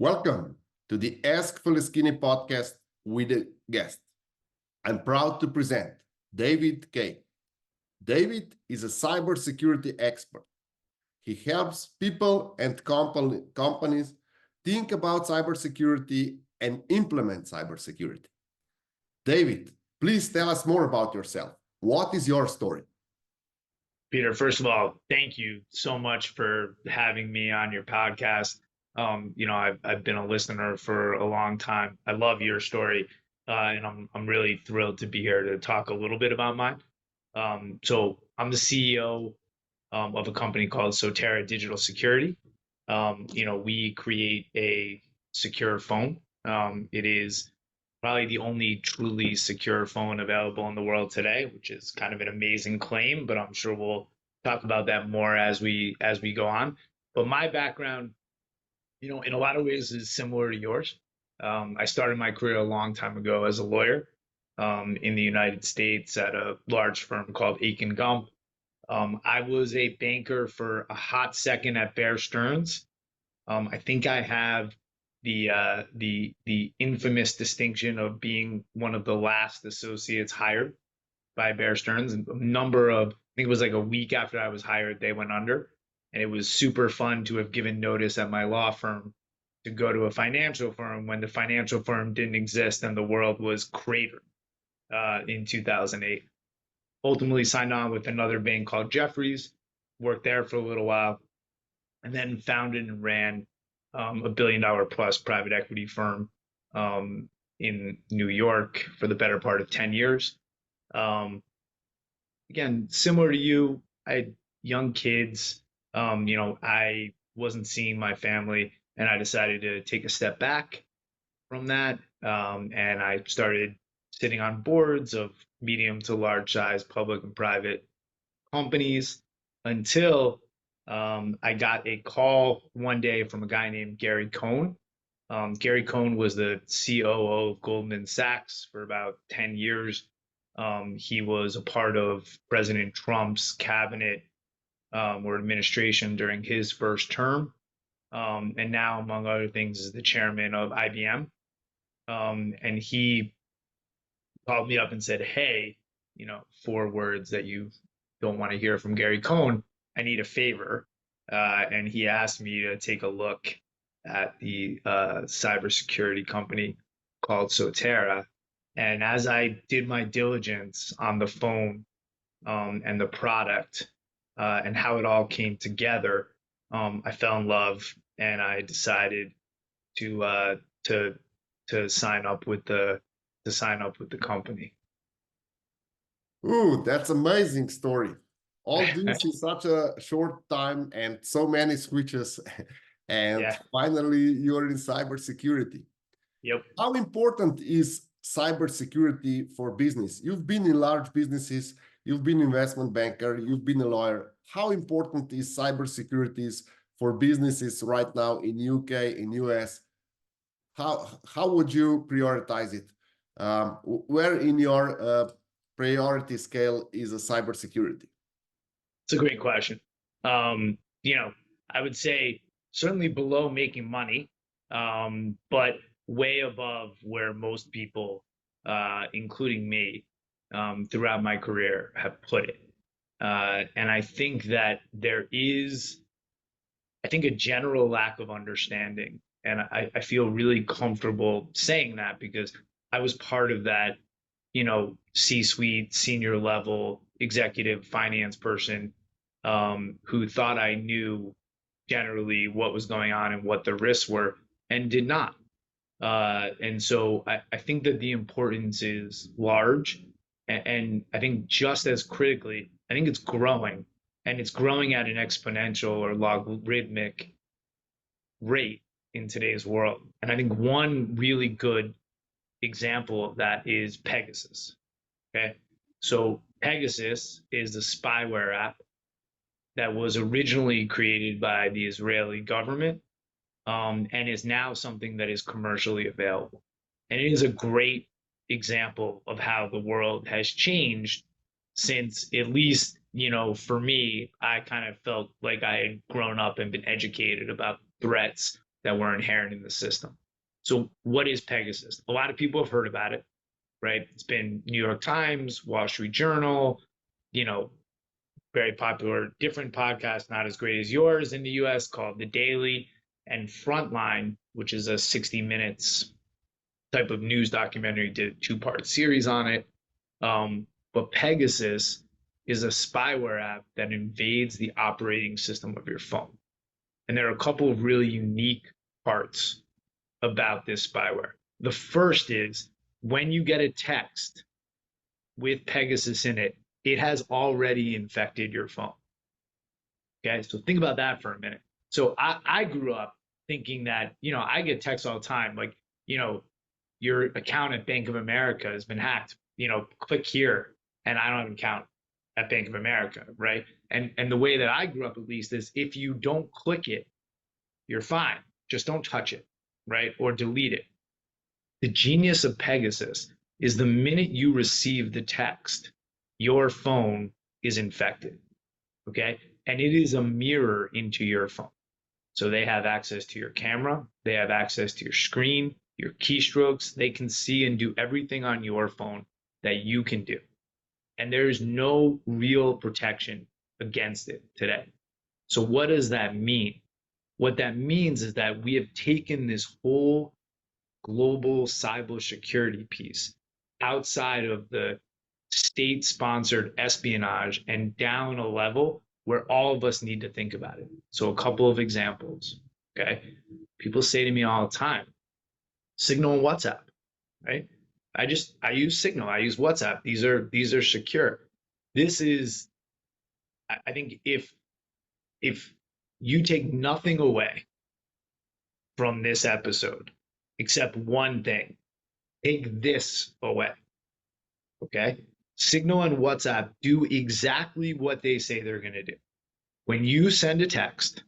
Welcome to the Ask Faleskini podcast with a guest. I'm proud to present David Kay. David is a cybersecurity expert. He helps people and companies think about cybersecurity and implement cybersecurity. David, please tell us more about yourself. What is your story? Peter, first of all, thank you so much for having me on your podcast. I've been a listener for a long time. I love your story, and I'm really thrilled to be here to talk a little bit about mine. So I'm the CEO of a company called Sotera Digital Security. We create a secure phone. It is probably the only truly secure phone available in the world today, which is kind of an amazing claim, but I'm sure we'll talk about that more as we go on. But my background, in a lot of ways is similar to yours. I started my career a long time ago as a lawyer in the United States at a large firm called Aiken Gump. I was a banker for a hot second at Bear Stearns. I think I have the infamous distinction of being one of the last associates hired by Bear Stearns. And I think it was like a week after I was hired, they went under, and it was super fun to have given notice at my law firm to go to a financial firm when the financial firm didn't exist and the world was cratered in 2008. Ultimately signed on with another bank called Jefferies, worked there for a little while, and then founded and ran a billion-dollar plus private equity firm in New York for the better part of 10 years. Again, similar to you, I had young kids. I wasn't seeing my family, and I decided to take a step back from that. And I started sitting on boards of medium to large size public and private companies until I got a call one day from a guy named Gary Cohn. Gary Cohn was the COO of Goldman Sachs for about 10 years. He was a part of President Trump's cabinet or administration during his first term. And now, among other things, is the chairman of IBM. And he called me up and said, "Hey, 4 words that you don't want to hear from Gary Cohn. I need a favor." And he asked me to take a look at the cybersecurity company called Sotera. And as I did my diligence on the phone and the product and how it all came together, I fell in love, and I decided to sign up with the company. Ooh, that's amazing story. All this in such a short time and so many switches, and Yeah. finally you're in cybersecurity. Yep. How important is cybersecurity for business? You've been in large businesses, you've been investment banker, you've been a lawyer. How important is cybersecurity for businesses right now in UK, in US? How would you prioritize it? Where in your priority scale is a cybersecurity? It's a great question. I would say certainly below making money, but way above where most people, including me, throughout my career have put it. And I think that there is, a general lack of understanding. And I feel really comfortable saying that because I was part of that, C-suite, senior level executive finance person who thought I knew generally what was going on and what the risks were and did not. And so I think that the importance is large. And I think just as critically, I think it's growing, and it's growing at an exponential or logarithmic rate in today's world. And I think one really good example of that is Pegasus. Okay. So Pegasus is the spyware app that was originally created by the Israeli government and is now something that is commercially available. And it is a great example of how the world has changed since, at least, for me, I kind of felt like I had grown up and been educated about threats that were inherent in the system. So what is Pegasus? A lot of people have heard about it, right? It's been New York Times, Wall Street Journal, you know, very popular, different podcast, not as great as yours in the US, called The Daily, and Frontline, which is a 60 minutes type of news documentary, did a two-part series on it. But Pegasus is a spyware app that invades the operating system of your phone. And there are a couple of really unique parts about this spyware. The first is when you get a text with Pegasus in it, it has already infected your phone. Okay, so think about that for a minute. So I grew up thinking that, I get texts all the time, like, your account at Bank of America has been hacked, click here, and I don't have an account at Bank of America, right? And the way that I grew up, at least, is if you don't click it, you're fine. Just don't touch it, right? Or delete it. The genius of Pegasus is the minute you receive the text, your phone is infected, okay? And it is a mirror into your phone. So they have access to your camera, they have access to your screen, your keystrokes. They can see and do everything on your phone that you can do. And there is no real protection against it today. So what does that mean? What that means is that we have taken this whole global cybersecurity piece outside of the state-sponsored espionage and down a level where all of us need to think about it. So a couple of examples, okay? People say to me all the time, Signal and WhatsApp, right? I use Signal, I use WhatsApp. These are secure. This is, I think, if you take nothing away from this episode except one thing, take this away. Okay? Signal and WhatsApp do exactly what they say they're going to do. When you send a text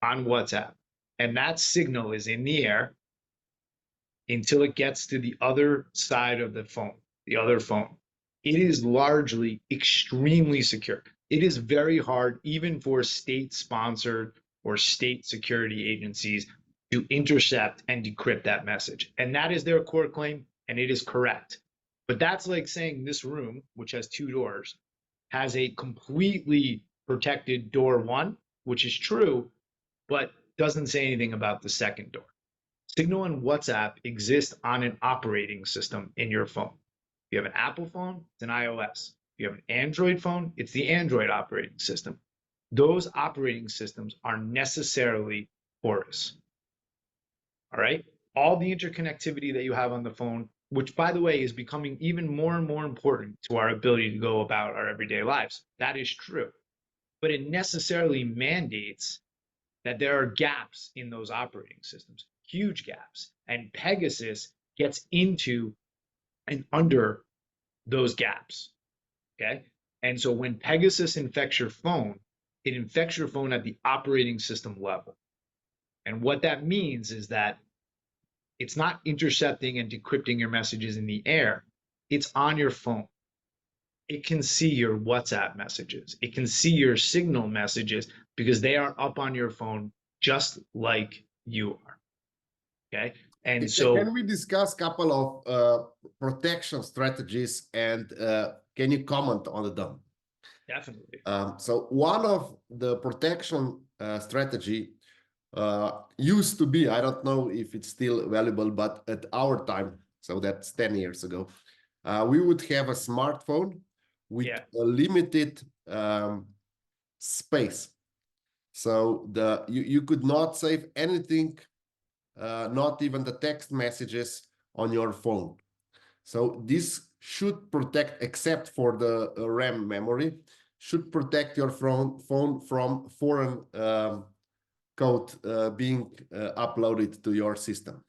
on WhatsApp and that signal is in the air until it gets to the other side of the phone, the other phone, it is largely extremely secure. It is very hard, even for state-sponsored or state security agencies, to intercept and decrypt that message. And that is their core claim, and it is correct. But that's like saying this room, which has two doors, has a completely protected door one, which is true, but doesn't say anything about the second door. Signal and WhatsApp exist on an operating system in your phone. If you have an Apple phone, it's an iOS. If you have an Android phone, it's the Android operating system. Those operating systems are necessarily porous. All right? All the interconnectivity that you have on the phone, which, by the way, is becoming even more and more important to our ability to go about our everyday lives. That is true. But it necessarily mandates that there are gaps in those operating systems, huge gaps. And Pegasus gets into and under those gaps, okay? And so when Pegasus infects your phone, it infects your phone at the operating system level. And what that means is that it's not intercepting and decrypting your messages in the air. It's on your phone. It can see your WhatsApp messages. It can see your Signal messages because they are up on your phone just like you are. Okay? And so can we discuss a couple of protection strategies, and can you comment on them? Definitely. So one of the protection strategy used to be, I don't know if it's still valuable, but at our time, so that's 10 years ago, we would have a smartphone with a limited space. So you could not save anything, not even the text messages on your phone. So this should protect, except for the RAM memory, should protect your phone from foreign code being uploaded to your system.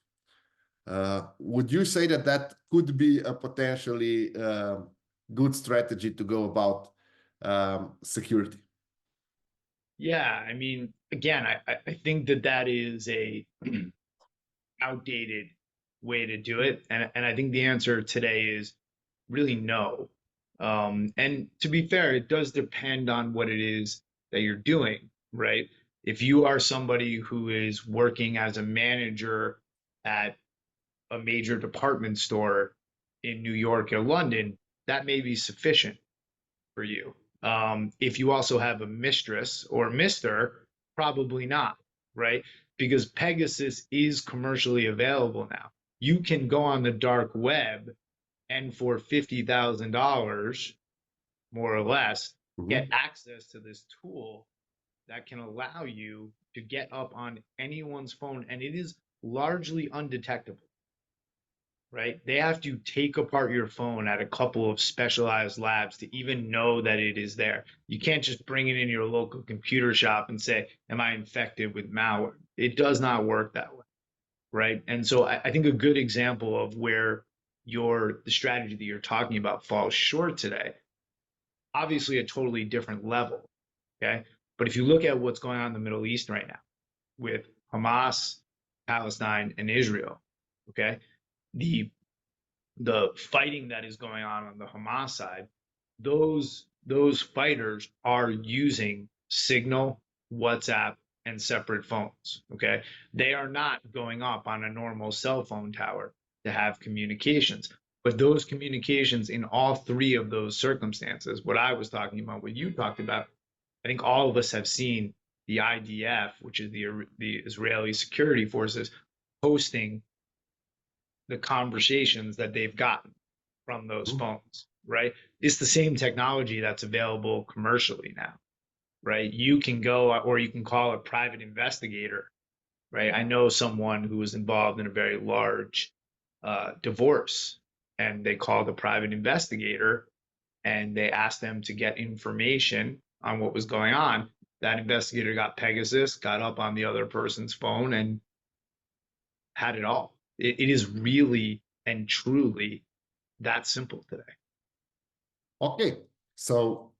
Would you say that that could be a potentially good strategy to go about security? Yeah, I mean, again, I think that is a outdated way to do it. And I think the answer today is really no. And to be fair, it does depend on what it is that you're doing, right? If you are somebody who is working as a manager at a major department store in New York or London, that may be sufficient for you. If you also have a mistress or mister, probably not, right? Because Pegasus is commercially available now. You can go on the dark web and for $50,000, more or less, get access to this tool that can allow you to get up on anyone's phone, and it is largely undetectable, right? They have to take apart your phone at a couple of specialized labs to even know that it is there. You can't just bring it in your local computer shop and say, am I infected with malware? It does not work that way, right? And so I think a good example of where the strategy that you're talking about falls short today, obviously a totally different level, okay? But if you look at what's going on in the Middle East right now with Hamas, Palestine, and Israel, okay, the fighting that is going on the Hamas side, those fighters are using Signal, WhatsApp, and separate phones. Okay, they are not going up on a normal cell phone tower to have communications. But those communications in all three of those circumstances, what I was talking about, what you talked about, I think all of us have seen the IDF, which is the Israeli security forces, posting the conversations that they've gotten from those phones, right? It's the same technology that's available commercially now, right? You can go or you can call a private investigator, right? I know someone who was involved in a very large divorce, and they called a private investigator and they asked them to get information on what was going on. That investigator got Pegasus, got up on the other person's phone, and had it all. It is really and truly that simple today. Okay, so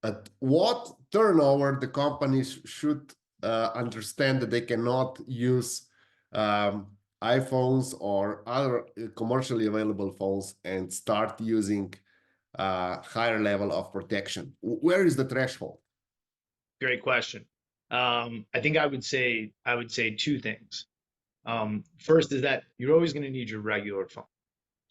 at what turnover the companies should understand that they cannot use iPhones or other commercially available phones and start using higher level of protection? Where is the threshold? Great question. I think I would say two things. First is that you're always going to need your regular phone.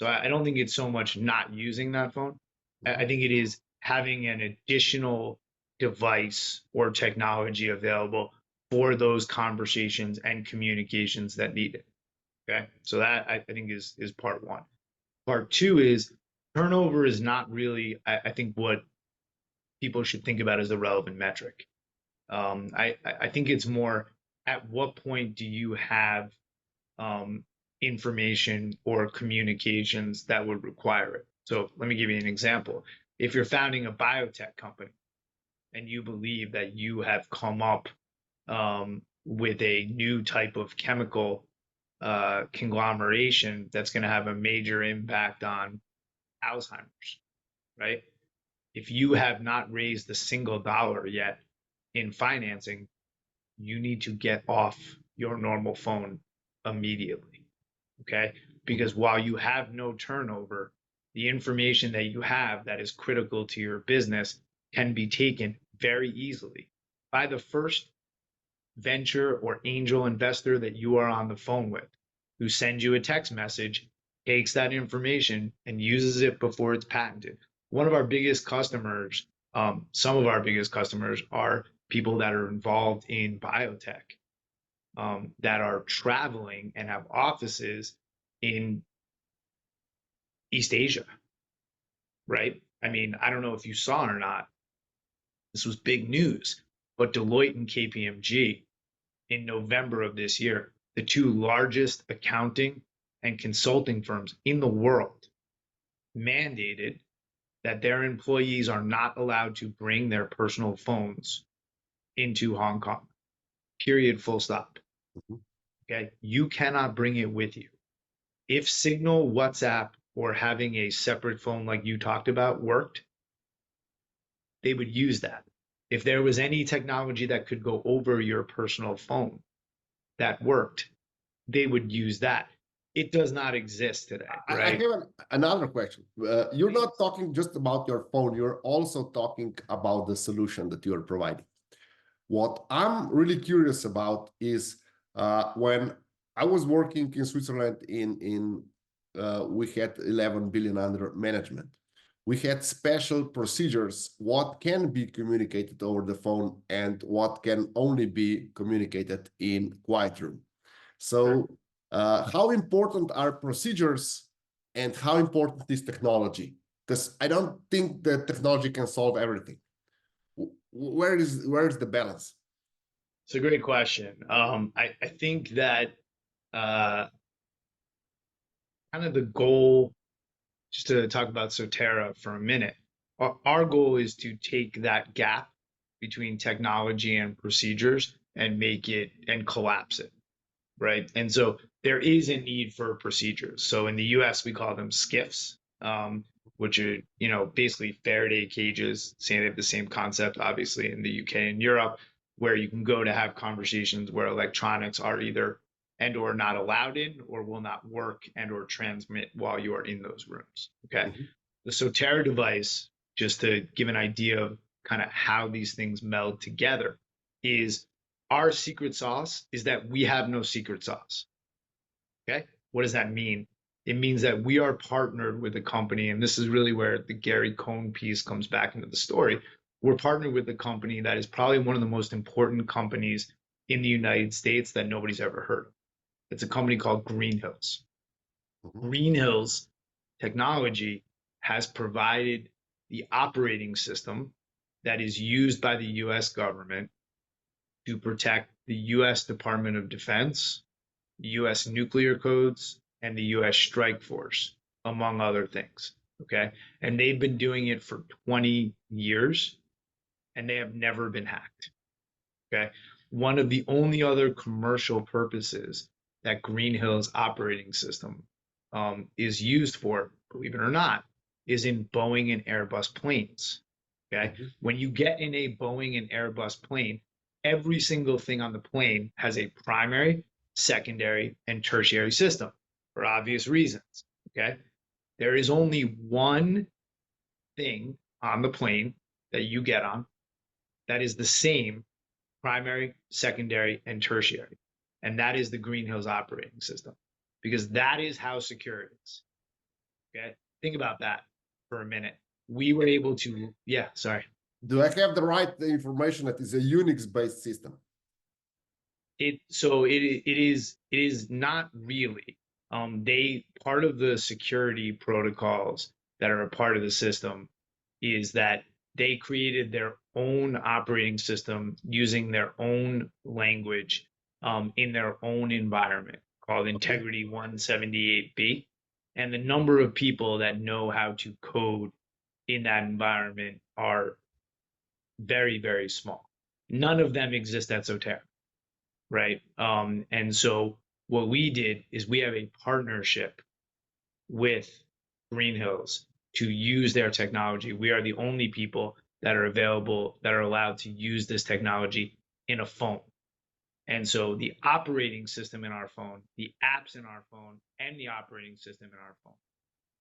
So I don't think it's so much not using that phone. I think it is having an additional device or technology available for those conversations and communications that need it. Okay. So that I think is part one. Part two is turnover is not really, I think, what people should think about as a relevant metric. I think it's more at what point do you have information or communications that would require it. So let me give you an example. If you're founding a biotech company and you believe that you have come up with a new type of chemical conglomeration that's going to have a major impact on Alzheimer's, right? If you have not raised a single dollar yet in financing, you need to get off your normal phone immediately, okay? Because while you have no turnover, the information that you have that is critical to your business can be taken very easily by the first venture or angel investor that you are on the phone with, who sends you a text message, takes that information and uses it before it's patented. One of our biggest customers, some of our biggest customers are people that are involved in biotech, that are traveling and have offices in East Asia, right? I mean, I don't know if you saw it or not. This was big news, but Deloitte and KPMG in November of this year, the two largest accounting and consulting firms in the world, mandated that their employees are not allowed to bring their personal phones into Hong Kong. Period, full stop. Okay, you cannot bring it with you. If Signal, WhatsApp, or having a separate phone like you talked about worked, they would use that. If there was any technology that could go over your personal phone that worked, they would use that. It does not exist today, right? I have another question. You're not talking just about your phone. You're also talking about the solution that you're providing. What I'm really curious about is when I was working in Switzerland we had 11 billion under management. We had special procedures, what can be communicated over the phone and what can only be communicated in quiet room. So how important are procedures and how important is technology? Because I don't think that technology can solve everything. Where is the balance? It's a great question. I think that uh, kind of the goal, just to talk about Sotera for a minute, our goal is to take that gap between technology and procedures and make it and collapse it, right? And so there is a need for procedures. So in the US, we call them skiffs, which are, basically Faraday cages, saying they have the same concept, obviously, in the UK and Europe, where you can go to have conversations where electronics are either and or not allowed in or will not work and or transmit while you are in those rooms. Okay. Mhm. The Sotera device, just to give an idea of kind of how these things meld together, is our secret sauce is that we have no secret sauce. Okay. What does that mean? It means that we are partnered with a company, and this is really where the Gary Cohn piece comes back into the story. We're partnered with a company that is probably one of the most important companies in the United States that nobody's ever heard of. It's a company called Green Hills. Mhm. Green Hills Technology has provided the operating system that is used by the US government to protect the US Department of Defense, US nuclear codes, and the US Strike Force, among other things. Okay. And they've been doing it for 20 years and they have never been hacked. Okay. One of the only other commercial purposes that Green Hills operating system is used for, believe it or not, is in Boeing and Airbus planes. Okay. Mhm. When you get in a Boeing and Airbus plane, every single thing on the plane has a primary, secondary, and tertiary system for obvious reasons. Okay. There is only one thing on the plane that you get on that is the same primary, secondary, and tertiary. And that is the Green Hills operating system because that is how secure it is. Okay. Think about that for a minute. We were able to, yeah, sorry. Do I have the right information that is a Unix-based system? It is not really. They part of the security protocols that are a part of the system is that they created their own operating system using their own language in their own environment called Okay. Integrity 178B. And the number of people that know how to code in that environment are very, very small. None of them exist at Sotera, right? And so what we did is we have a partnership with Green Hills to use their technology. We are the only people that are available that are allowed to use this technology in a phone. And so the operating system in our phone, the apps in our phone, and the operating system in our phone,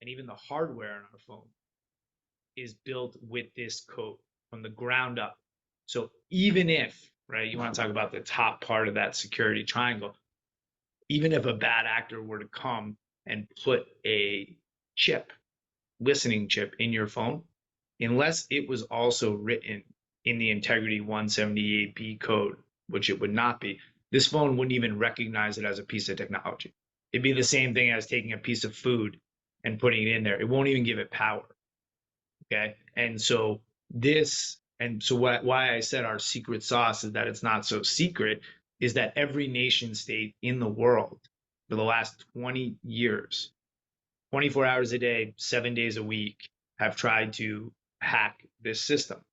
and even the hardware in our phone is built with this code from the ground up. So even if, right, you want to talk about the top part of that security triangle, even if a bad actor were to come and put a chip, listening chip in your phone, unless it was also written in the Integrity 178B code, which it would not be, this phone wouldn't even recognize it as a piece of technology. It'd be the same thing as taking a piece of food and putting it in there. It won't even give it power. Okay. And so why I said our secret sauce is that it's not so secret is that every nation state in the world for the last 20 years, 24 hours a day, 7 days a week, have tried to hack this system.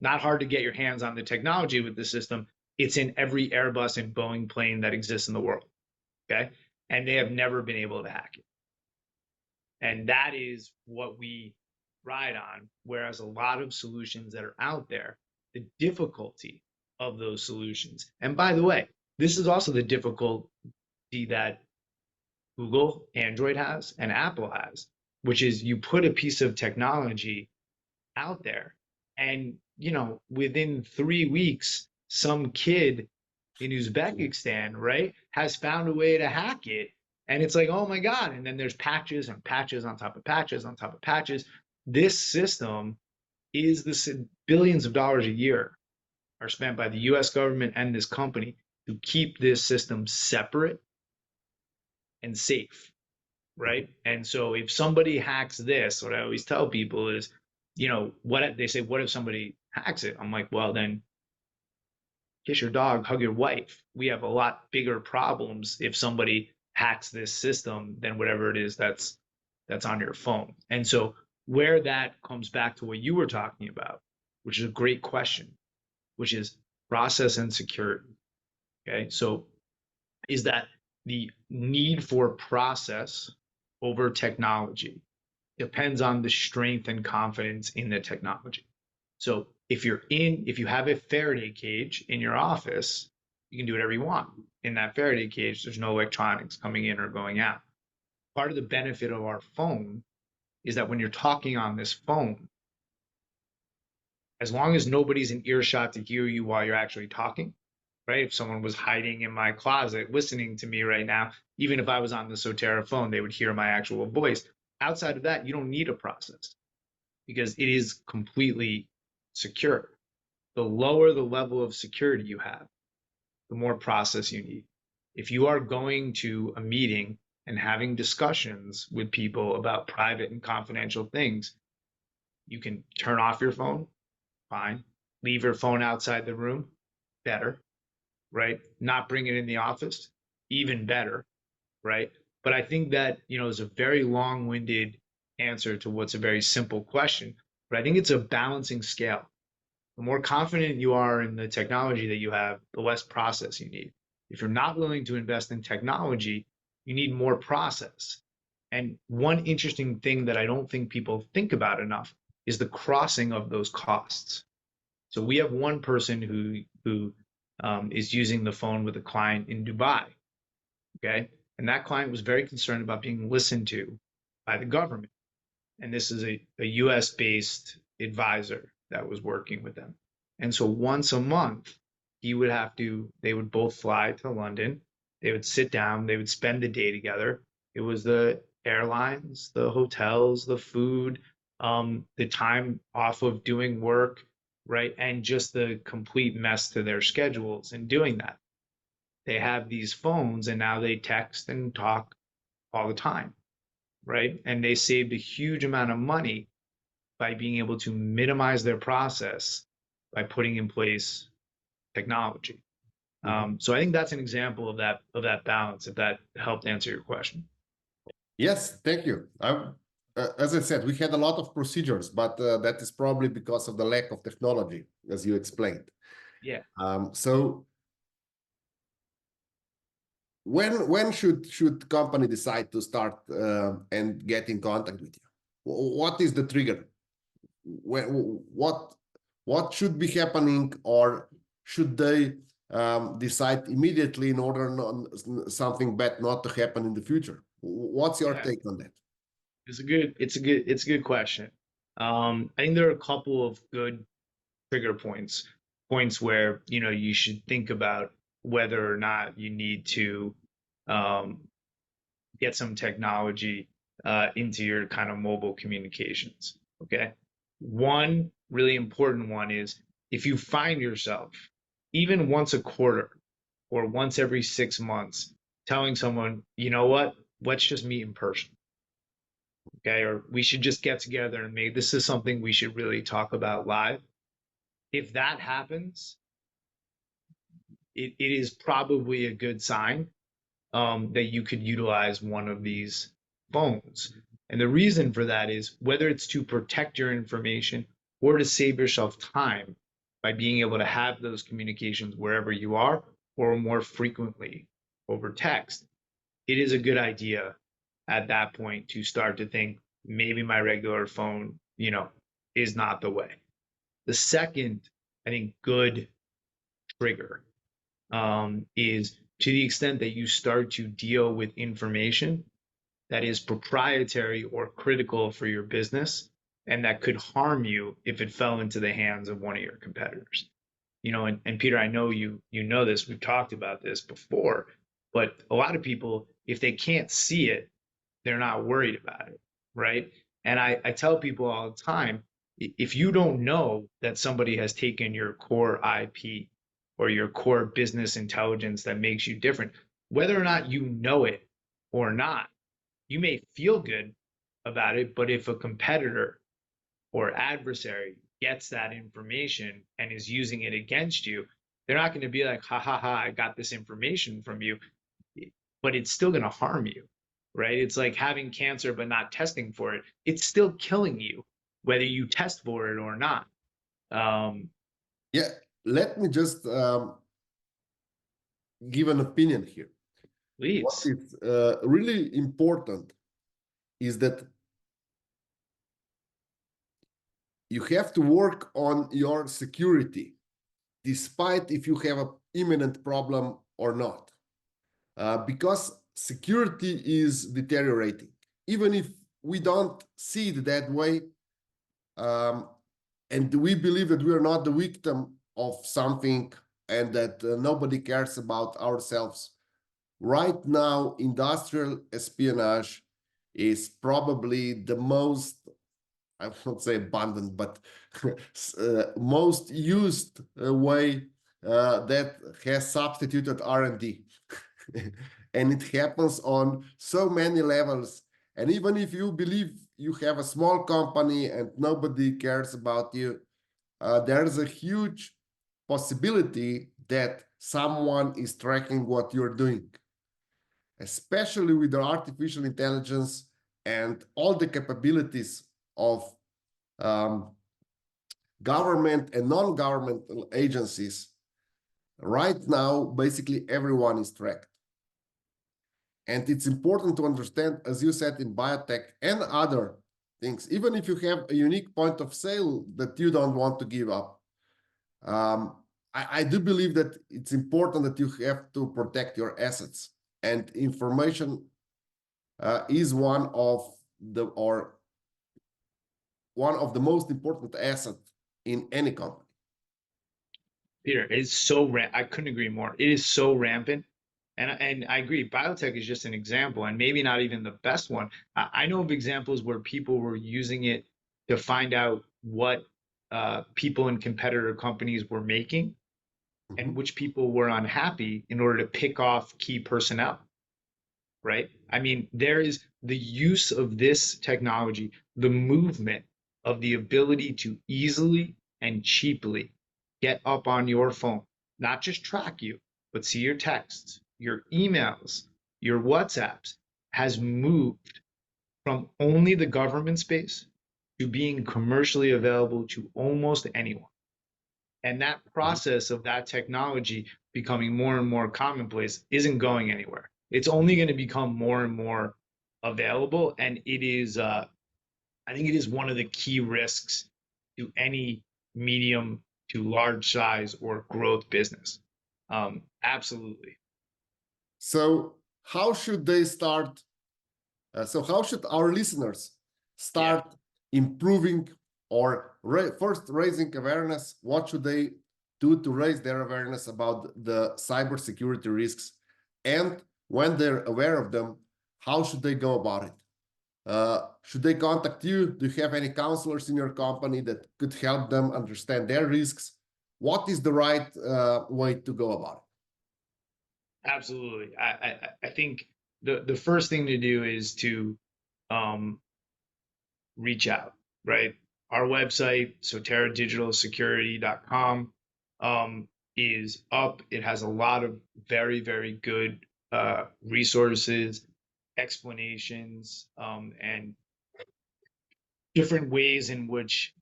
Not hard to get your hands on the technology with the system. It's in every Airbus and Boeing plane that exists in the world. Okay. And they have never been able to hack it. And that is what we ride on. Whereas a lot of solutions that are out there, the difficulty of those solutions. And by the way, this is also the difficulty that Google, Android has, and Apple has, which is you put a piece of technology out there, and within 3 weeks, some kid in Uzbekistan, right, has found a way to hack it. And it's like, oh my God. And then there's patches and patches on top of patches on top of patches. This system is the billions of dollars a year are spent by the US government and this company to keep this system separate and safe, right? And so if somebody hacks this, what I always tell people is, what they say, what if somebody hacks it? I'm like, well, then kiss your dog, hug your wife. We have a lot bigger problems if somebody hacks this system than whatever it is that's on your phone. And so where that comes back to what you were talking about, which is a great question, which is process and security. Okay, so is that the need for process over technology depends on the strength and confidence in the technology. So if you have a Faraday cage in your office, you can do whatever you want. In that Faraday cage, there's no electronics coming in or going out. Part of the benefit of our phone is that when you're talking on this phone, as long as nobody's in earshot to hear you while you're actually talking, right? If someone was hiding in my closet listening to me right now, even if I was on the Sotera phone, they would hear my actual voice. Outside of that, you don't need a process because it is completely secure. The lower the level of security you have, the more process you need. If you are going to a meeting and having discussions with people about private and confidential things, you can turn off your phone, fine. Leave your phone outside the room, better, right? Not bring it in the office, even better, right? But I think that, is a very long-winded answer to what's a very simple question. But I think it's a balancing scale. The more confident you are in the technology that you have, the less process you need. If you're not willing to invest in technology, you need more process. And one interesting thing that I don't think people think about enough is the crossing of those costs. So we have one person who is using the phone with a client in Dubai, okay? And that client was very concerned about being listened to by the government. And this is a US-based advisor that was working with them. And so once a month, they would both fly to London. They would sit down, they would spend the day together. It was the airlines, the hotels, the food, the time off of doing work, right? And just the complete mess to their schedules in doing that. They have these phones and now they text and talk all the time, right? And they saved a huge amount of money by being able to minimize their process by putting in place technology. So I think that's an example of that balance, if that helped answer your question. Yes, thank you. As I said, we had a lot of procedures, but that is probably because of the lack of technology, as you explained. Yeah. So when should company decide to start and get in contact with you? What is the trigger? What should be happening, or should they decide immediately in order something bad not to happen in the future? What's your take on that? It's a good question. I think there are a couple of good trigger points where, you should think about whether or not you need to get some technology into your kind of mobile communications. Okay. One really important one is if you find yourself even once a quarter or once every 6 months telling someone, you know what, let's just meet in person. Okay. Or we should just get together and maybe this is something we should really talk about live. If that happens, it is probably a good sign that you could utilize one of these phones. And the reason for that is whether it's to protect your information or to save yourself time by being able to have those communications wherever you are or more frequently over text, it is a good idea at that point to start to think maybe my regular phone, is not the way. The second, I think, good trigger is to the extent that you start to deal with information that is proprietary or critical for your business and that could harm you if it fell into the hands of one of your competitors. and Peter, I know you know this, we've talked about this before, but a lot of people, if they can't see it, they're not worried about it, right? And I tell people all the time, if you don't know that somebody has taken your core IP or your core business intelligence that makes you different, whether or not you know it or not, you may feel good about it, but if a competitor or adversary gets that information and is using it against you, they're not going to be like, ha ha ha, I got this information from you, but it's still going to harm you, right? It's like having cancer but not testing for it. It's still killing you, whether you test for it or not. Um, Yeah, let me just give an opinion here. What Please, is really important is that you have to work on your security, despite if you have an imminent problem or not, because security is deteriorating. Even if we don't see it that way, um, and we believe that we are not the victim of something and that nobody cares about ourselves. Right now, industrial espionage is probably the most, I won't say abundant, but most used way that has substituted R&D. And it happens on so many levels. And even if you believe you have a small company and nobody cares about you, there's a huge possibility that someone is tracking what you're doing, especially with the artificial intelligence and all the capabilities of um, government and non-governmental agencies. Right now, basically everyone is tracked. And it's important to understand, as you said, in biotech and other things, even if you have a unique point of sale that you don't want to give up, I do believe that it's important that you have to protect your assets, and information is one of the most important assets in any company. Peter, it's I couldn't agree more. It is so rampant. And I agree, biotech is just an example, and maybe not even the best one. I know of examples where people were using it to find out what people in competitor companies were making and Mhm. which people were unhappy in order to pick off key personnel, right? I mean, there is the use of this technology, the movement of the ability to easily and cheaply get up on your phone, not just track you, but see your texts, your emails, your WhatsApps, has moved from only the government space to being commercially available to almost anyone. And that process of that technology becoming more and more commonplace isn't going anywhere. It's only going to become more and more available. And it is, I think it is one of the key risks to any medium to large size or growth business. Absolutely. So how should they start? So how should our listeners Yeah. start improving or first raising awareness? What should they do to raise their awareness about the cybersecurity risks? And when they're aware of them, how should they go about it? Should they contact you? Do you have any counselors in your company that could help them understand their risks? What is the right way to go about Absolutely. I think the first thing to do is to um, reach out, right? Our website, soterradigitalsecurity.com, is up. It has a lot of very, very good resources, explanations, and different ways in which,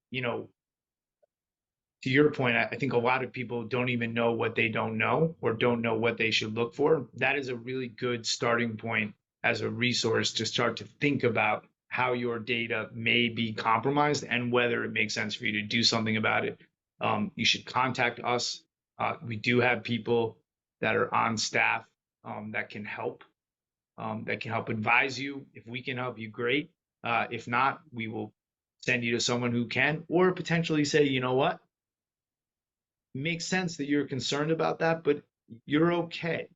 to your point, I think a lot of people don't even know what they don't know or don't know what they should look for. That is a really good starting point as a resource to start to think about how your data may be compromised and whether it makes sense for you to do something about it. You should contact us. We do have people that are on staff that can help advise you. If we can help you, great. If not, we will send you to someone who can, or potentially say, you know what? makes sense that you're concerned about that, but you're okay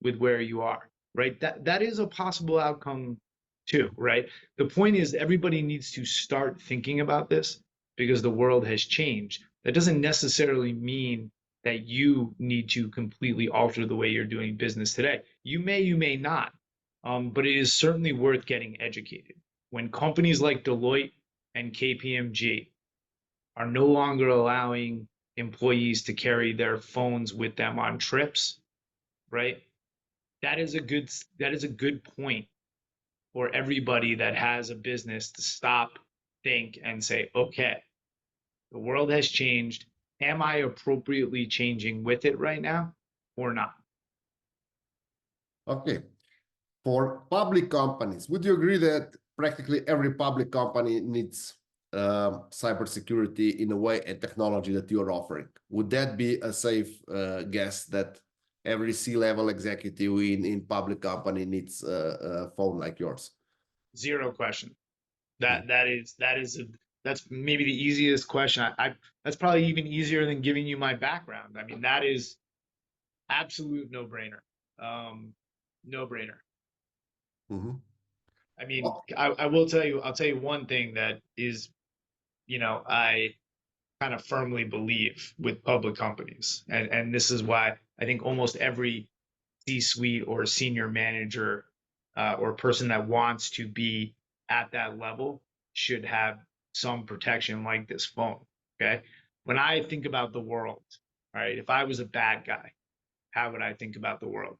with where you are, right? That is a possible outcome too, right? The point is everybody needs to start thinking about this because the world has changed. That doesn't necessarily mean that you need to completely alter the way you're doing business today. You may not, but it is certainly worth getting educated. When companies like Deloitte and KPMG are no longer allowing employees to carry their phones with them on trips, right? That is a good point for everybody that has a business to stop, think, and say, okay, the world has changed. Am I appropriately changing with it right now or not? Okay. For public companies, would you agree that practically every public company needs cybersecurity in a way and technology that you are offering? Would that be a safe guess that every C-level executive in public company needs a phone like yours? Zero question. Hmm. That's maybe the easiest question. That's probably even easier than giving you my background. I mean, that is absolute no brainer. No brainer. Mhm. I mean, Oh, I will tell you, I'll tell you one thing that is, I kind of firmly believe with public companies. And this is why I think almost every C-suite or senior manager or person that wants to be at that level should have some protection like this phone. Okay. When I think about the world, all right, if I was a bad guy, how would I think about the world?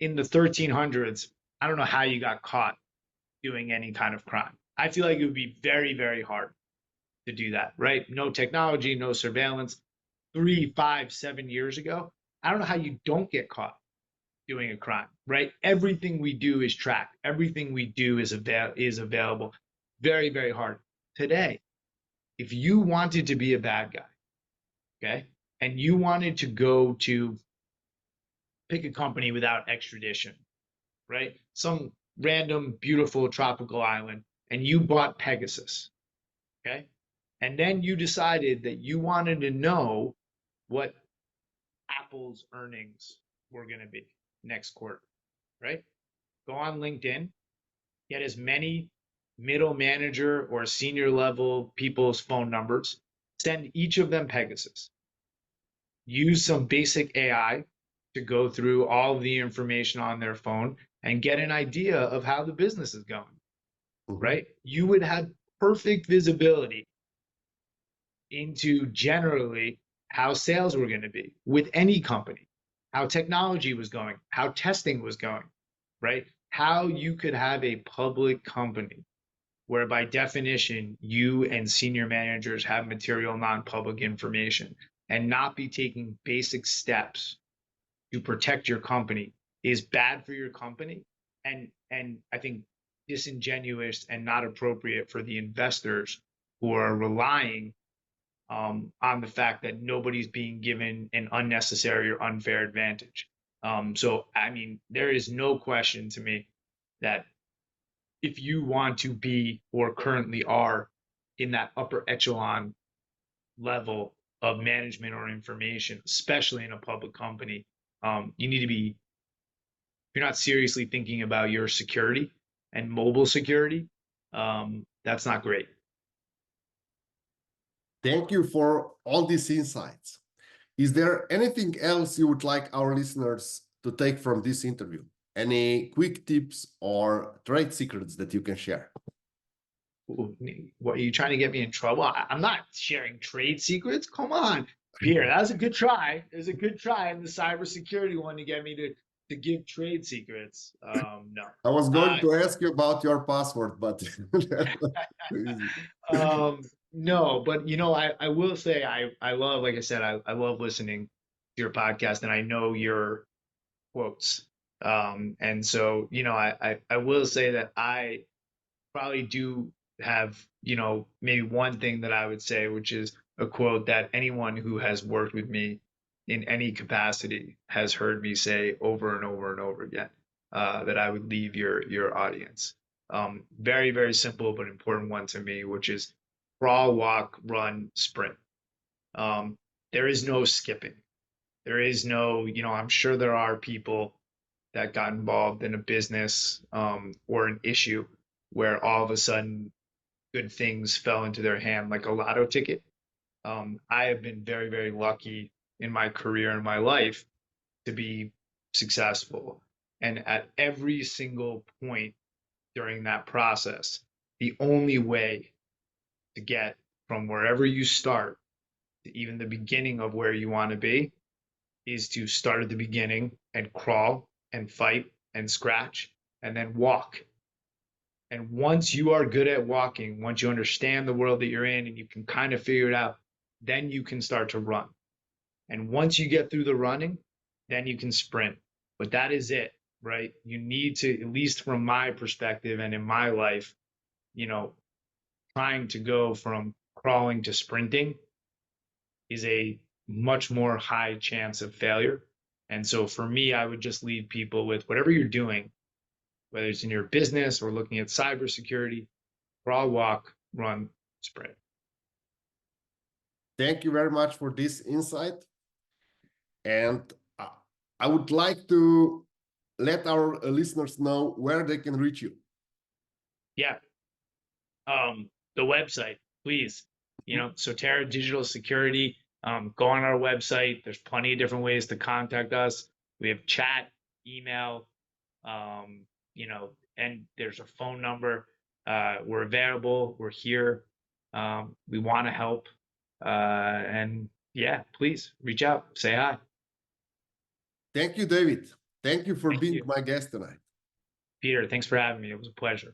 In the 1300s, I don't know how you got caught doing any kind of crime. I feel like it would be very, very hard to do that, right? No technology, no surveillance. 3, 5, 7 years ago, I don't know how you don't get caught doing a crime, right? Everything we do is tracked. Everything we do is available. Very, very hard. Today, if you wanted to be a bad guy, okay, and you wanted to go to pick a company without extradition, right? Some random, beautiful tropical island, and you bought Pegasus, okay? And then you decided that you wanted to know what Apple's earnings were going to be next quarter, right? Go on LinkedIn, get as many middle manager or senior level people's phone numbers, send each of them Pegasus. Use some basic AI to go through all of the information on their phone and get an idea of how the business is going, mhm. right? You would have perfect visibility into generally how sales were going to be with any company, how technology was going, how testing was going, right? How you could have a public company where by definition you and senior managers have material non-public information and not be taking basic steps to protect your company is bad for your company and I think disingenuous and not appropriate for the investors who are relying on the fact that nobody's being given an unnecessary or unfair advantage. So, I mean, there is no question to me that if you want to be or currently are in that upper echelon level of management or information, especially in a public company, you need to be, if you're not seriously thinking about your security and mobile security, that's not great. Thank you for all these insights. Is there anything else you would like our listeners to take from this interview? Any quick tips or trade secrets that you can share? What are you trying to get me in trouble? I'm not sharing trade secrets. Come on, Peter. That was a good try. It was a good try in the cybersecurity one to get me to give trade secrets. No. I was going Uh, to ask you about your password, but no, but I will say I love, like I said, I love listening to your podcast and I know your quotes. And so, I will say that I probably do have, maybe one thing that I would say, which is a quote that anyone who has worked with me in any capacity has heard me say over and over and over again, that I would leave your audience. Very, very simple but important one to me, which is crawl, walk, run, sprint. Um, there is no skipping. There is no, I'm sure there are people that got involved in a business or an issue where all of a sudden good things fell into their hand like a lotto ticket. I have been very, very lucky in my career and my life to be successful. And at every single point during that process, the only way to get from wherever you start to even the beginning of where you want to be is to start at the beginning and crawl and fight and scratch and then walk. And once you are good at walking, once you understand the world that you're in and you can kind of figure it out, then you can start to run. And once you get through the running, then you can sprint. But that is it, right? You need to, at least from my perspective and in my life, trying to go from crawling to sprinting is a much more high chance of failure. And so for me, I would just leave people with whatever you're doing, whether it's in your business or looking at cybersecurity, crawl, walk, run, sprint. Thank you very much for this insight. And I would like to let our listeners know where they can reach you. Yeah. The website, please. Sotera Digital Security. Go on our website. There's plenty of different ways to contact us. We have chat, email, and there's a phone number. We're available. We're here. We want to help. And yeah, please reach out. Say hi. Thank you, David. Thank you for Thank being you. my guest tonight. Peter, thanks for having me. It was a pleasure.